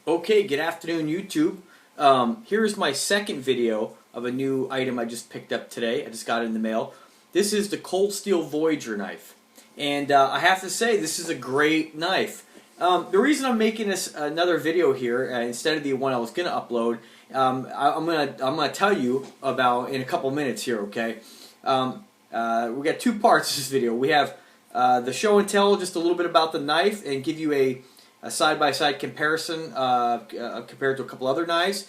Okay, good afternoon YouTube. Here's my second video of a new item I just picked up today. I just got it in the mail. This is the Cold Steel Voyager knife. And I have to say, this is a great knife. The reason I'm making this another video here, instead of the one I was going to upload, I'm gonna tell you about in a couple minutes here, okay? We got two parts to this video. We have the show and tell, just a little bit about the knife, and give you a side-by-side comparison compared to a couple other knives.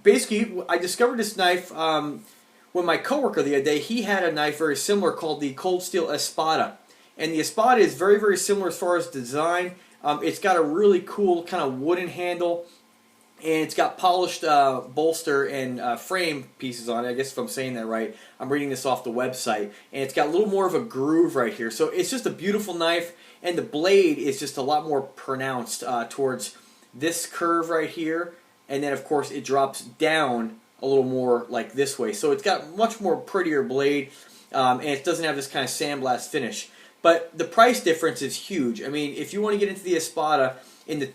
Basically, I discovered this knife when my coworker the other day, he had a knife very similar called the Cold Steel Espada. And the Espada is very, very similar as far as design. It's got a really cool kind of wooden handle, and it's got polished bolster and frame pieces on it. I guess if I'm saying that right. I'm reading this off the website. And it's got a little more of a groove right here. So it's just a beautiful knife, and the blade is just a lot more pronounced towards this curve right here. And then, of course, it drops down a little more like this way. So it's got much more prettier blade, and it doesn't have this kind of sandblast finish. But the price difference is huge. I mean, if you want to get into the Espada,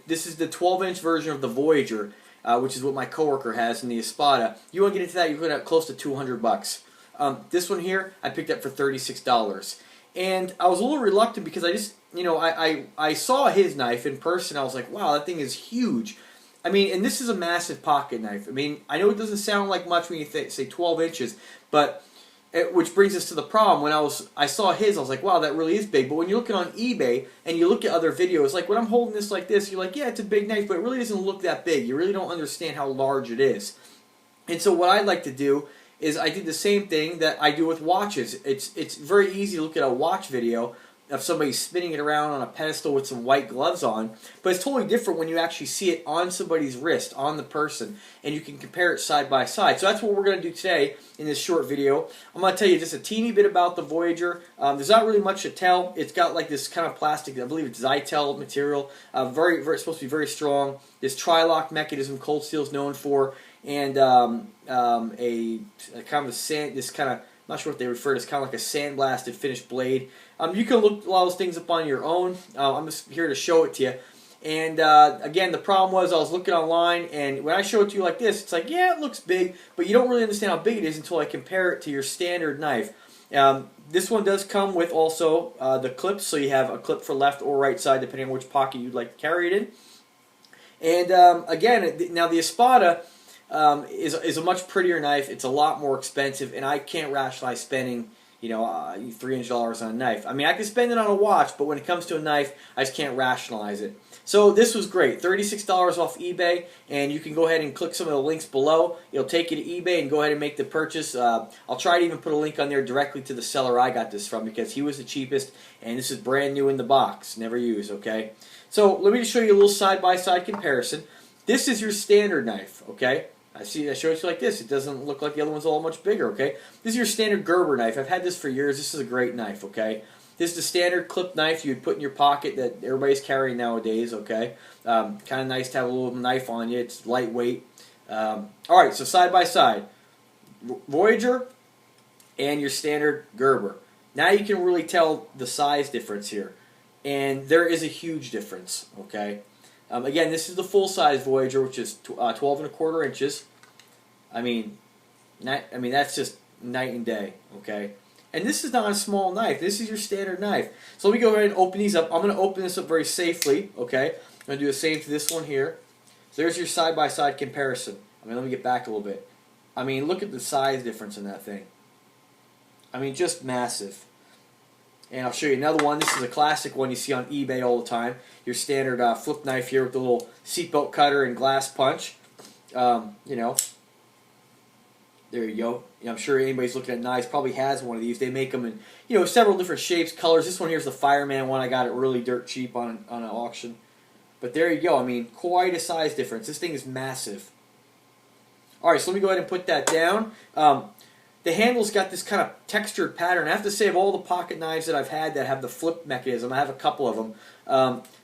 this is the 12-inch version of the Voyager, which is what my coworker has in the Espada. You want to get into that, you're going to close to $200. This one here, I picked up for $36. And I was a little reluctant because I just, I saw his knife in person. I was like, wow, that thing is huge. I mean, and this is a massive pocket knife. I mean, I know it doesn't sound like much when you say 12 inches, but which brings us to the problem. When I saw his, I was like, wow, that really is big. But when you're looking on eBay and you look at other videos, like when I'm holding this like this, you're like, yeah, it's a big knife, but it really doesn't look that big. You really don't understand how large it is. And so what I like to do is I did the same thing that I do with watches. It's very easy to look at a watch video of somebody spinning it around on a pedestal with some white gloves on, but it's totally different when you actually see it on somebody's wrist, on the person, and you can compare it side by side. So that's what we're going to do today in this short video. I'm going to tell you just a teeny bit about the Voyager. There's not really much to tell. It's got like this kind of plastic, I believe it's Zytel material, very supposed to be very strong. This tri-lock mechanism Cold Steel is known for, and a kind of a sand, this kind of, I'm not sure what they refer to as, kind of like a sandblasted finished blade. You can look a lot of those things up on your own. I'm just here to show it to you. And again, the problem was I was looking online, and when I show it to you like this, it's like, yeah, it looks big, but you don't really understand how big it is until I compare it to your standard knife. This one does come with also the clips, so you have a clip for left or right side, depending on which pocket you'd like to carry it in. And again, now the Espada is a much prettier knife. It's a lot more expensive, and I can't rationalize spending $300 on a knife. I mean, I can spend it on a watch, but when it comes to a knife, I just can't rationalize it. So this was great. $36 off eBay, and you can go ahead and click some of the links below. It'll take you to eBay and go ahead and make the purchase. I'll try to even put a link on there directly to the seller I got this from, because he was the cheapest, and this is brand new in the box, never used, okay? So let me just show you a little side-by-side comparison. This is your standard knife, okay? I showed it to you like this. It doesn't look like the other one's all much bigger, okay? This is your standard Gerber knife. I've had this for years. This is a great knife, okay? This is the standard clip knife you'd put in your pocket that everybody's carrying nowadays, okay? Kind of nice to have a little knife on you. It's lightweight. Alright, so side by side. Voyager and your standard Gerber. Now you can really tell the size difference here. And there is a huge difference, okay? Again, this is the full-size Voyager, which is 12¼ inches. I mean, that's just night and day, okay? And this is not a small knife. This is your standard knife. So let me go ahead and open these up. I'm going to open this up very safely, okay? I'm going to do the same to this one here. So there's your side-by-side comparison. I mean, let me get back a little bit. I mean, look at the size difference in that thing. I mean, just massive. And I'll show you another one. This is a classic one you see on eBay all the time. Your standard flip knife here with the little seatbelt cutter and glass punch. There you go. I'm sure anybody's looking at knives probably has one of these. They make them in several different shapes, colors. This one here is the Fireman one. I got it really dirt cheap on an auction. But there you go. I mean, quite a size difference. This thing is massive. All right, so let me go ahead and put that down. The handle's got this kind of textured pattern. I have to say, of all the pocket knives that I've had that have the flip mechanism, I have a couple of them.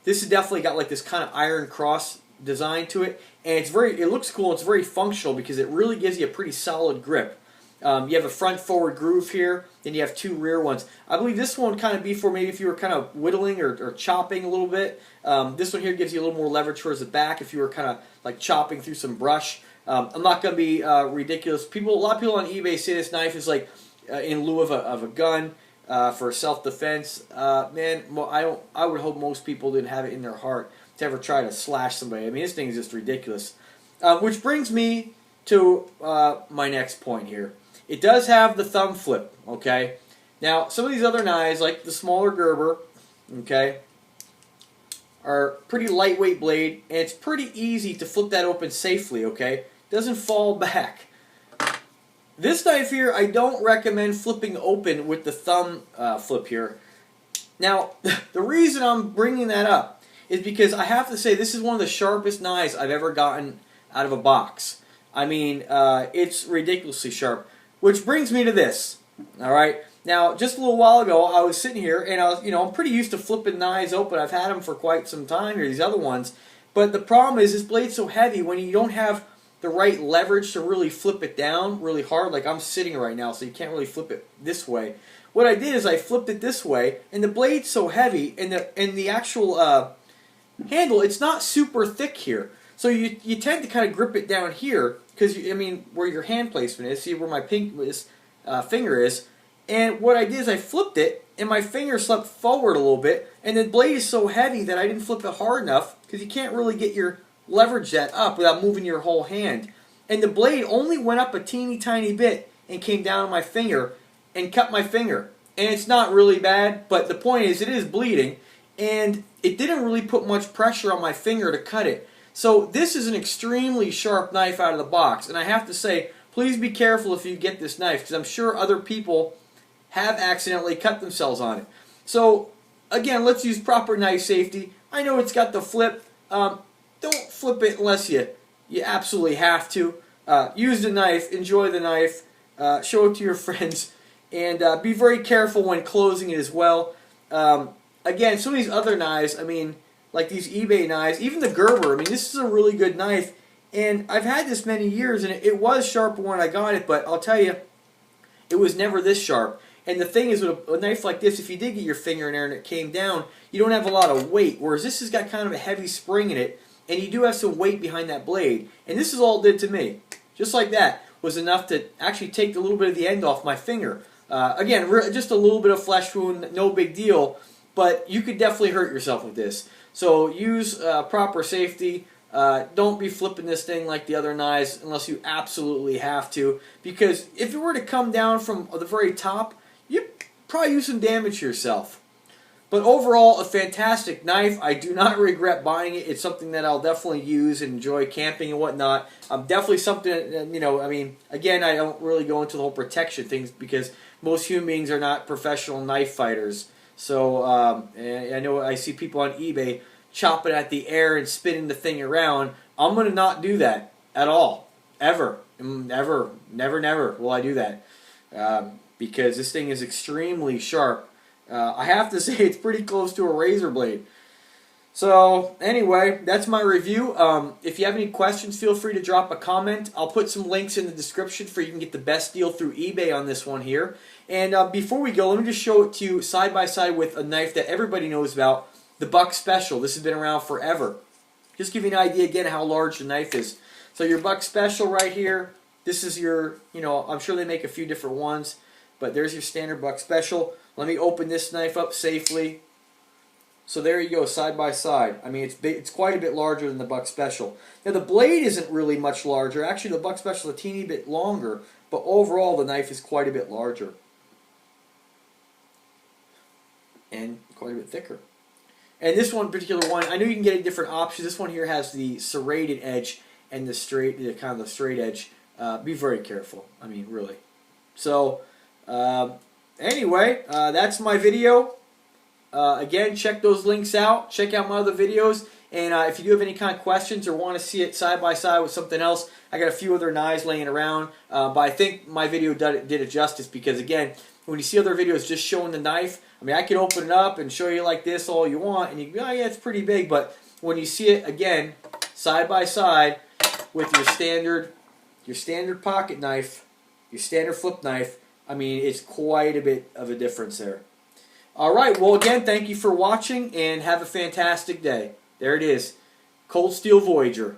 This has definitely got like this kind of iron cross design to it, and it looks cool. It's very functional because it really gives you a pretty solid grip. You have a front forward groove here, then you have 2 rear ones. I believe this one would kind of be for maybe if you were kind of whittling or chopping a little bit. This one here gives you a little more leverage towards the back if you were kind of like chopping through some brush. I'm not going to be ridiculous. A lot of people on eBay say this knife is like in lieu of a gun for self-defense. Man, well, I would hope most people didn't have it in their heart to ever try to slash somebody. I mean, this thing is just ridiculous. Which brings me to my next point here. It does have the thumb flip, okay? Now, some of these other knives, like the smaller Gerber, okay, are pretty lightweight blade, and it's pretty easy to flip that open safely, okay? It doesn't fall back. This knife here, I don't recommend flipping open with the thumb flip here. Now, the reason I'm bringing that up is because I have to say this is one of the sharpest knives I've ever gotten out of a box. I mean, it's ridiculously sharp. Which brings me to this, all right? Now, just a little while ago, I was sitting here, and I'm pretty used to flipping knives open. I've had them for quite some time here, these other ones. But the problem is this blade's so heavy when you don't have the right leverage to really flip it down really hard. Like I'm sitting right now, so you can't really flip it this way. What I did is I flipped it this way, and the blade's so heavy, and the actual handle, it's not super thick here. So you tend to kind of grip it down here, because, I mean, where your hand placement is, see where my finger is. And what I did is I flipped it, and my finger slipped forward a little bit, and the blade is so heavy that I didn't flip it hard enough, because you can't really get your leverage that up without moving your whole hand. And the blade only went up a teeny tiny bit and came down on my finger and cut my finger. And it's not really bad, but the point is it is bleeding, and it didn't really put much pressure on my finger to cut it. So this is an extremely sharp knife out of the box, and I have to say, please be careful if you get this knife, because I'm sure other people have accidentally cut themselves on it. So again, let's use proper knife safety. I know it's got the flip. Don't flip it unless you absolutely have to. Use the knife, enjoy the knife, show it to your friends, and be very careful when closing it as well. Again, some of these other knives, I mean, like these eBay knives, even the Gerber, I mean, this is a really good knife, and I've had this many years, and it was sharp when I got it, but I'll tell you, it was never this sharp. And the thing is, with a knife like this, if you did get your finger in there and it came down, you don't have a lot of weight, whereas this has got kind of a heavy spring in it, and you do have some weight behind that blade. And this is all it did to me. Just like that was enough to actually take a little bit of the end off my finger. Again, just a little bit of flesh wound, no big deal, but you could definitely hurt yourself with this. So use proper safety. Don't be flipping this thing like the other knives unless you absolutely have to, because if it were to come down from the very top, you'd probably do some damage to yourself. But overall, a fantastic knife. I do not regret buying it. It's something that I'll definitely use and enjoy camping and whatnot. Definitely something, I mean, again, I don't really go into the whole protection things because most human beings are not professional knife fighters. So I know I see people on eBay chopping at the air and spinning the thing around. I'm going to not do that at all. Ever. Never will I do that. Because this thing is extremely sharp. I have to say it's pretty close to a razor blade. So anyway, that's my review. If you have any questions, feel free to drop a comment. I'll put some links in the description for you can get the best deal through eBay on this one here. And before we go, let me just show it to you side by side with a knife that everybody knows about, the Buck Special. This has been around forever. Just give you an idea again how large the knife is. So your Buck Special right here, this is your, I'm sure they make a few different ones, but there's your standard Buck Special. Let me open this knife up safely. So there you go, side by side. I mean, it's big, it's quite a bit larger than the Buck Special. Now the blade isn't really much larger. Actually, the Buck Special is a teeny bit longer, but overall the knife is quite a bit larger. And quite a bit thicker. And this one particular one, I know you can get a different option. This one here has the serrated edge and the straight edge. Be very careful. I mean, really. So, anyway, that's my video. Again, check those links out. Check out my other videos. And if you do have any kind of questions or want to see it side by side with something else, I got a few other knives laying around. But I think my video did it justice because, again, when you see other videos just showing the knife, I mean, I can open it up and show you like this all you want, and you can be, oh yeah, it's pretty big. But when you see it, again, side by side with your standard pocket knife, your standard flip knife, I mean, it's quite a bit of a difference there. Alright, well again, thank you for watching, and have a fantastic day. There it is. Cold Steel Voyager.